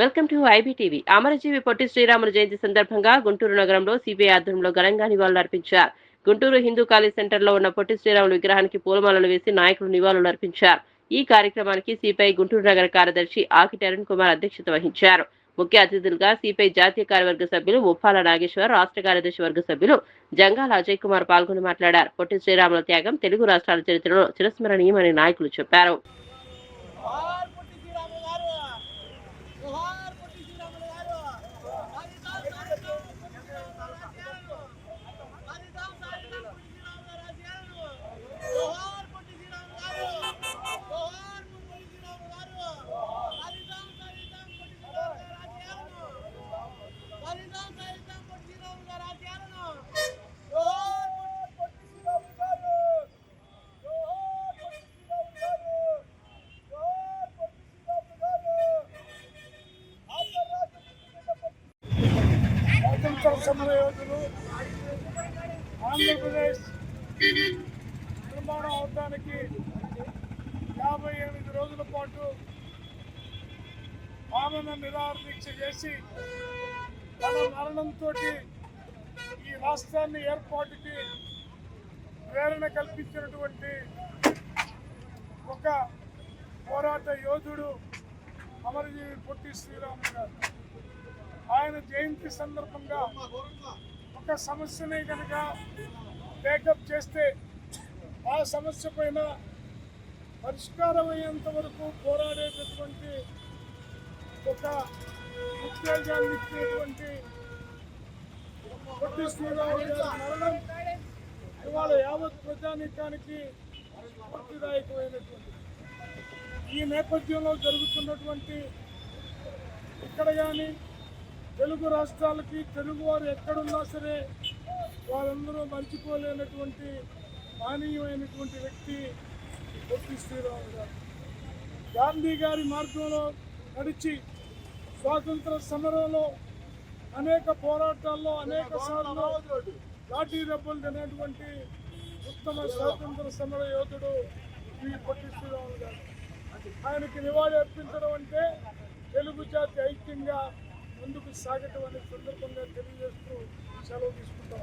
Welcome to IBTV. అమరజీవి పొట్టి శ్రీరాములు జయంతి సందర్భంగా గుంటూరు నగరంలో CPI ఆధ్వర్యంలో ఘనంగా నివాళులర్పించారు. గుంటూరు హిందూ కాలేజ్ సెంటర్లో ఉన్న పొట్టి శ్రీరాములు విగ్రహానికి పూలమాలలు వేసి నాయకులు నివాళులర్పించారు. ఈ కార్యక్రమానికి సిపిఐ గుంటూరు నగర కార్యదర్శి ఆకిటి అరుణ్ కుమార్ అధ్యక్షత వహించారు. ముఖ్య అతిథులుగా సిపిఐ జాతీయ కార్యవర్గ సభ్యులు ముప్పాల నాగేశ్వర్, రాష్ట్ర కార్యదర్శి వర్గ సభ్యులు జంగాల అజయ్ కుమార్ పాల్గొని మాట్లాడారు. పొట్టి శ్రీరాముల త్యాగం తెలుగు రాష్ట్రాల చరిత్రలో చిరస్మరణీయమని నాయకులు చెప్పారు. సమర యోధులు ఆంధ్రప్రదేశ్ నిర్మాణం అవడానికి 58 రోజుల పాటు ఆమెను నిరాహార దీక్ష చేసి తన మరణంతో ఈ రాష్ట్రాన్ని ఏర్పాటుకి ప్రేరణ కల్పించినటువంటి ఒక పోరాట యోధుడు అమరజీవి పొట్టి శ్రీరాములు గారు. ఆయన జయంతి సందర్భంగా ఒక సమస్యని కనుక టేకప్ చేస్తే ఆ సమస్య పైన పరిష్కారం అయ్యేంత వరకు పోరాడేటటువంటి ఒక ఉత్తేజాన్ని ఇచ్చేటువంటి పొట్టి శ్రీరాములు గారి మరణం ఇవాళ యావత్ ప్రజానీకానికి స్ఫూర్తిదాయకమైనటువంటి ఈ నేపథ్యంలో జరుగుతున్నటువంటి ఇక్కడ కానీ తెలుగు రాష్ట్రాలకి తెలుగువారు ఎక్కడున్నా సరే వారందరూ మర్చిపోలేనటువంటి మానవీయమైనటువంటి వ్యక్తి పొట్టి శ్రీరాములు గారు. గాంధీ గారి మార్గంలో నడిచి స్వాతంత్ర సమరంలో అనేక పోరాటాల్లో అనేక సార్లు లాఠీ దెబ్బలు తినేటువంటి ఉత్తమ స్వాతంత్ర సమర యోధుడు ఈ పొట్టి శ్రీరాములు గారు. ఆయనకి నివాళి అర్పించడం అంటే తెలుగు జాతి ఐక్యంగా ముందుకు సాగటం అనే సందర్భంగా తెలియజేస్తూ సెలవు తీసుకుంటాం.